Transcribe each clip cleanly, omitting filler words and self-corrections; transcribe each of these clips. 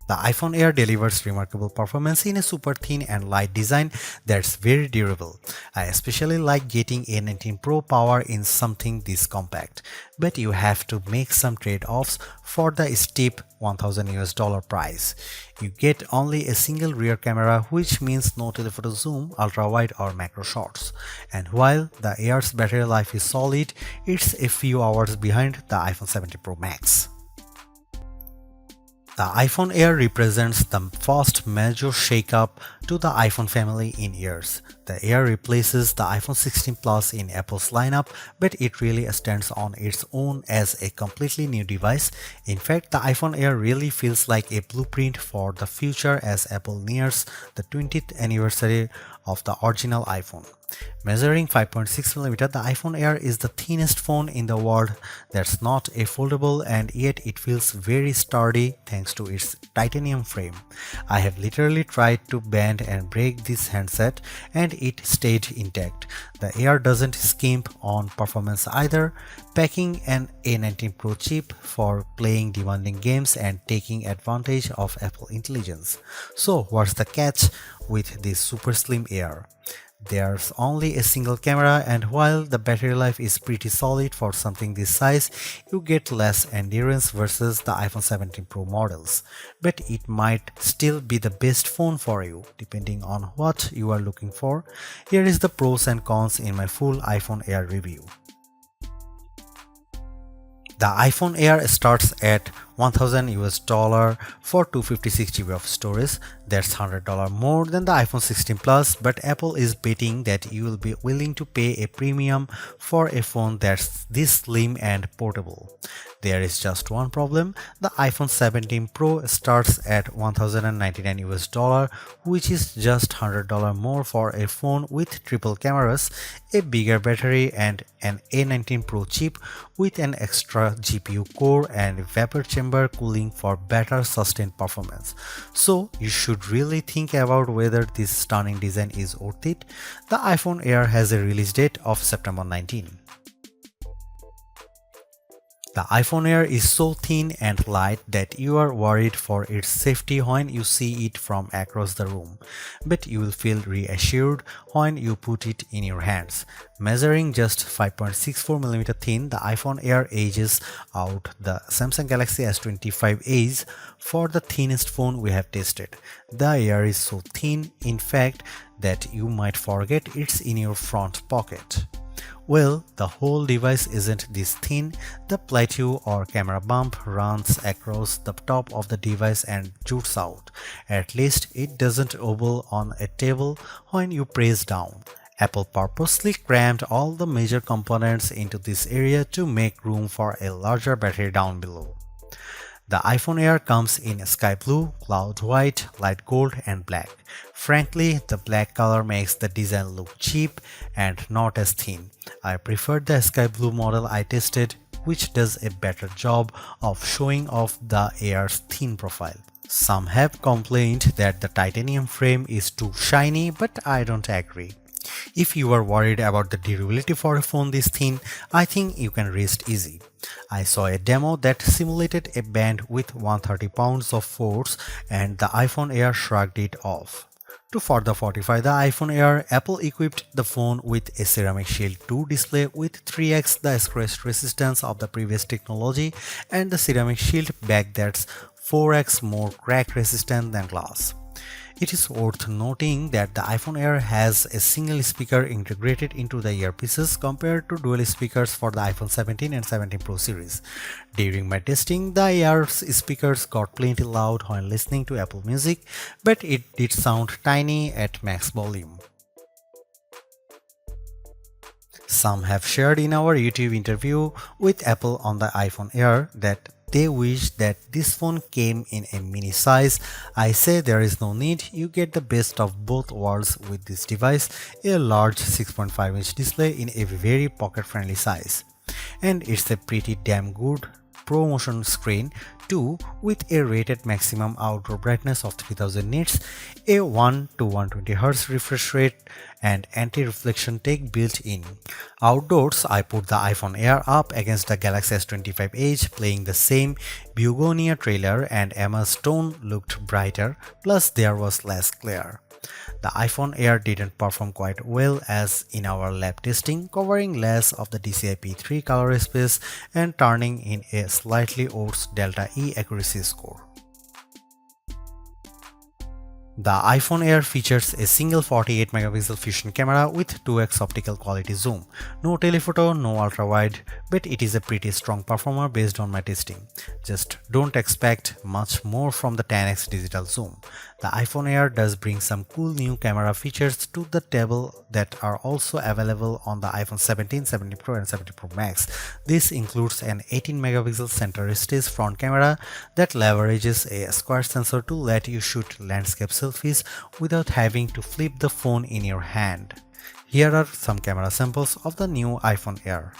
The iPhone Air delivers remarkable performance in a super thin and light design that's very durable. I especially like getting A19 Pro power in something this compact, but you have to make some trade-offs for the steep $1,000 price. You get only a single rear camera, which means no telephoto zoom, ultra-wide or macro shots. And while the Air's battery life is solid, it's a few hours behind the iPhone 17 Pro Max. The iPhone Air represents the first major shakeup to the iPhone family in years. The Air replaces the iPhone 16 Plus in Apple's lineup, but it really stands on its own as a completely new device. In fact, the iPhone Air really feels like a blueprint for the future as Apple nears the 20th anniversary of the original iPhone. Measuring 5.6mm, the iPhone Air is the thinnest phone in the world that's not a foldable, and yet it feels very sturdy thanks to its titanium frame. I have literally tried to bend and break this handset and it stayed intact. The Air doesn't skimp on performance either, packing an A19 Pro chip for playing demanding games and taking advantage of Apple intelligence. So what's the catch with this super slim Air? There's only a single camera, and while the battery life is pretty solid for something this size, you get less endurance versus the iPhone 17 Pro models. But it might still be the best phone for you, depending on what you are looking for. Here is the pros and cons in my full iPhone Air review. The iPhone Air starts at $1,000 for 256GB of storage. That's $100 more than the iPhone 16 Plus, but Apple is betting that you will be willing to pay a premium for a phone that's this slim and portable. There is just one problem. The iPhone 17 Pro starts at $1,099, which is just $100 more for a phone with triple cameras, a bigger battery, and an A19 Pro chip with an extra GPU core and vapor chamber cooling for better sustained performance. So you should really think about whether this stunning design is worth it. The iPhone Air has a release date of September 19. The iPhone Air is so thin and light that you are worried for its safety when you see it from across the room, but you will feel reassured when you put it in your hands. Measuring just 5.64mm thin, the iPhone Air edges out the Samsung Galaxy S25 Edge for the thinnest phone we have tested. The Air is so thin, in fact, that you might forget it's in your front pocket. Well, the whole device isn't this thin. The plateau or camera bump runs across the top of the device and jutes out. At least it doesn't wobble on a table when you press down. Apple purposely crammed all the major components into this area to make room for a larger battery down below. The iPhone Air comes in sky blue, cloud white, light gold, and black. Frankly, the black color makes the design look cheap and not as thin. I preferred the sky blue model I tested, which does a better job of showing off the Air's thin profile. Some have complained that the titanium frame is too shiny, but I don't agree. If you are worried about the durability for a phone this thin, I think you can rest easy. I saw a demo that simulated a band with 130 pounds of force, and the iPhone Air shrugged it off. To further fortify the iPhone Air, Apple equipped the phone with a Ceramic Shield 2 display with 3x the scratch resistance of the previous technology and the Ceramic Shield back that's 4x more crack resistant than glass. It is worth noting that the iPhone Air has a single speaker integrated into the earpieces compared to dual speakers for the iPhone 17 and 17 Pro series. During my testing, the Air's speakers got plenty loud when listening to Apple Music, but it did sound tiny at max volume. Some have shared in our YouTube interview with Apple on the iPhone Air that they wish that this phone came in a mini size. I say there is no need, you get the best of both worlds with this device, a large 6.5-inch display in a very pocket-friendly size. And it's a pretty damn good ProMotion screen, 2 with a rated maximum outdoor brightness of 3000 nits, a 1 to 120 Hz refresh rate, and anti-reflection tech built in. Outdoors, I put the iPhone Air up against the Galaxy S25 Edge, playing the same Begonia trailer, and Emma's tone looked brighter, plus there was less glare. The iPhone Air didn't perform quite well as in our lab testing, covering less of the DCI-P3 color space and turning in a slightly worse Delta E accuracy score. The iPhone Air features a single 48 megapixel fusion camera with 2x optical quality zoom. No telephoto, no ultra-wide, but it is a pretty strong performer based on my testing. Just don't expect much more from the 10x digital zoom. The iPhone Air does bring some cool new camera features to the table that are also available on the iPhone 17, 17 Pro and 17 Pro Max. This includes an 18 megapixel center stage front camera that leverages a square sensor to let you shoot landscape selfies without having to flip the phone in your hand. Here are some camera samples of the new iPhone Air.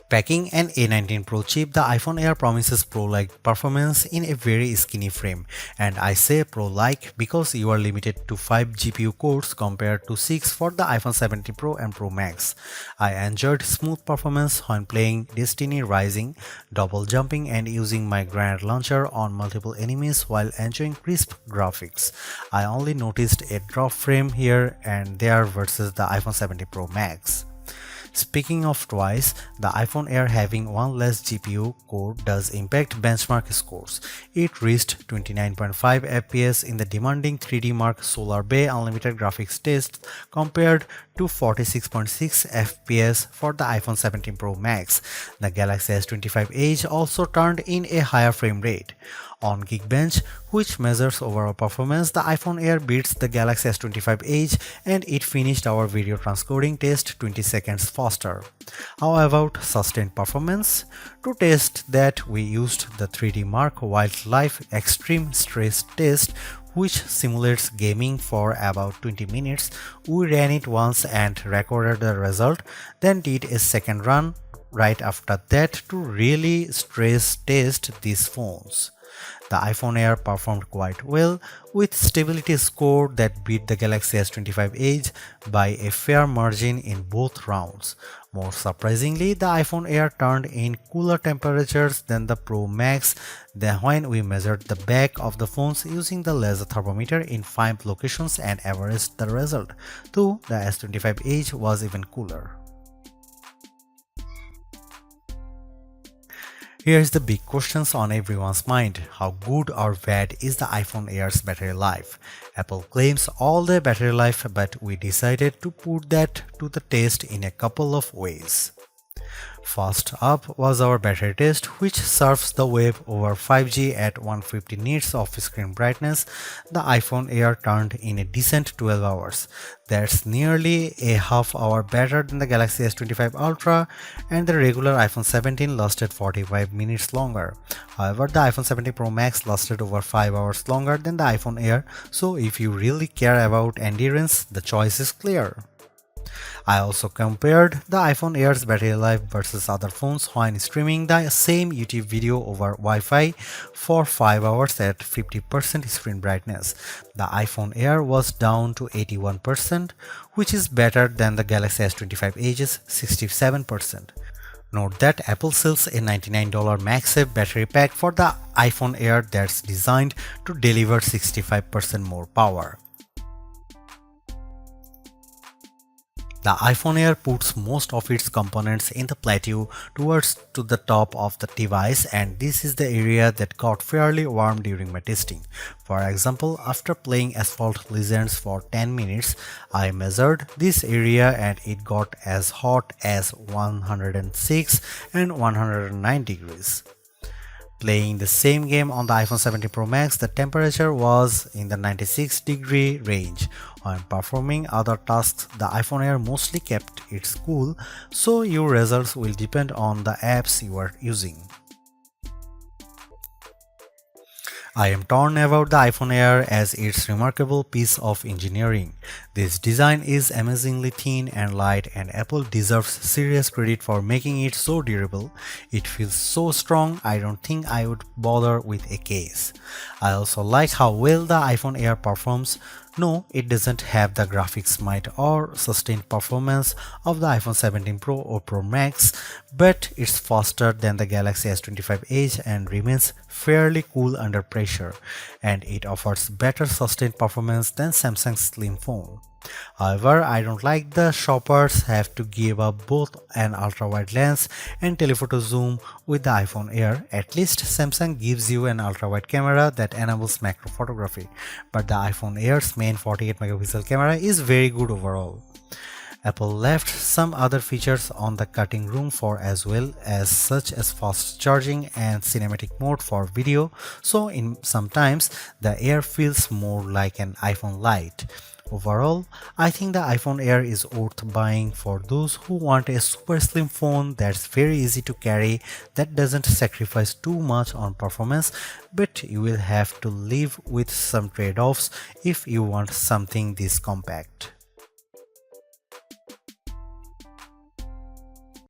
Packing an A19 Pro chip, the iPhone Air promises Pro-like performance in a very skinny frame, and I say Pro-like because you are limited to 5 GPU cores compared to 6 for the iPhone 17 Pro and Pro Max. I enjoyed smooth performance when playing Destiny Rising, double jumping and using my grenade launcher on multiple enemies while enjoying crisp graphics. I only noticed a drop frame here and there versus the iPhone 17 Pro Max. Speaking of twice, the iPhone Air having one less GPU core does impact benchmark scores. It reached 29.5 FPS in the demanding 3D Mark Solar Bay Unlimited graphics test compared to 46.6 FPS for the iPhone 17 Pro Max. The Galaxy S25 Edge also turned in a higher frame rate. On Geekbench, which measures overall performance, the iPhone Air beats the Galaxy S25 Edge and it finished our video transcoding test 20 seconds faster. How about sustained performance? To test that, we used the 3D Mark Wildlife Extreme Stress Test, which simulates gaming for about 20 minutes. We ran it once and recorded the result, then did a second run right after that to really stress test these phones. The iPhone Air performed quite well, with stability score that beat the Galaxy S25 Edge by a fair margin in both rounds. More surprisingly, the iPhone Air turned in cooler temperatures than the Pro Max when we measured the back of the phones using the laser thermometer in 5 locations and averaged the result, though the S25 Edge was even cooler. Here's the big questions on everyone's mind. How good or bad is the iPhone Air's battery life? Apple claims all the battery life, but we decided to put that to the test in a couple of ways. First up was our battery test, which surfs the web over 5G at 150 nits of screen brightness. The iPhone Air turned in a decent 12 hours. That's nearly a half hour better than the Galaxy S25 Ultra, and the regular iPhone 17 lasted 45 minutes longer. However, the iPhone 17 Pro Max lasted over 5 hours longer than the iPhone Air, so if you really care about endurance, the choice is clear. I also compared the iPhone Air's battery life versus other phones when streaming the same YouTube video over Wi-Fi for 5 hours at 50% screen brightness. The iPhone Air was down to 81%, which is better than the Galaxy S25 Edge's 67%. Note that Apple sells a $99 MagSafe Battery Pack for the iPhone Air that's designed to deliver 65% more power. The iPhone Air puts most of its components in the plateau towards to the top of the device, and this is the area that got fairly warm during my testing. For example, after playing Asphalt Legends for 10 minutes, I measured this area and it got as hot as 106 and 109 degrees. Playing the same game on the iPhone 17 Pro Max, the temperature was in the 96-degree range. When performing other tasks, the iPhone Air mostly kept it cool, so your results will depend on the apps you are using. I am torn about the iPhone Air as its remarkable piece of engineering. This design is amazingly thin and light, and Apple deserves serious credit for making it so durable. It feels so strong, I don't think I would bother with a case. I also like how well the iPhone Air performs. No, it doesn't have the graphics might or sustained performance of the iPhone 17 Pro or Pro Max, but it's faster than the Galaxy S25 Edge and remains fairly cool under pressure, and it offers better sustained performance than Samsung's slim phone. However, I don't like the shoppers have to give up both an ultra-wide lens and telephoto zoom with the iPhone Air. At least Samsung gives you an ultra-wide camera that enables macro photography, but the iPhone Air's main 48 megapixel camera is very good overall. Apple left some other features on the cutting room floor as well, as such as fast charging and cinematic mode for video, so sometimes the Air feels more like an iPhone Lite. Overall, I think the iPhone Air is worth buying for those who want a super slim phone that's very easy to carry, that doesn't sacrifice too much on performance, but you will have to live with some trade-offs if you want something this compact.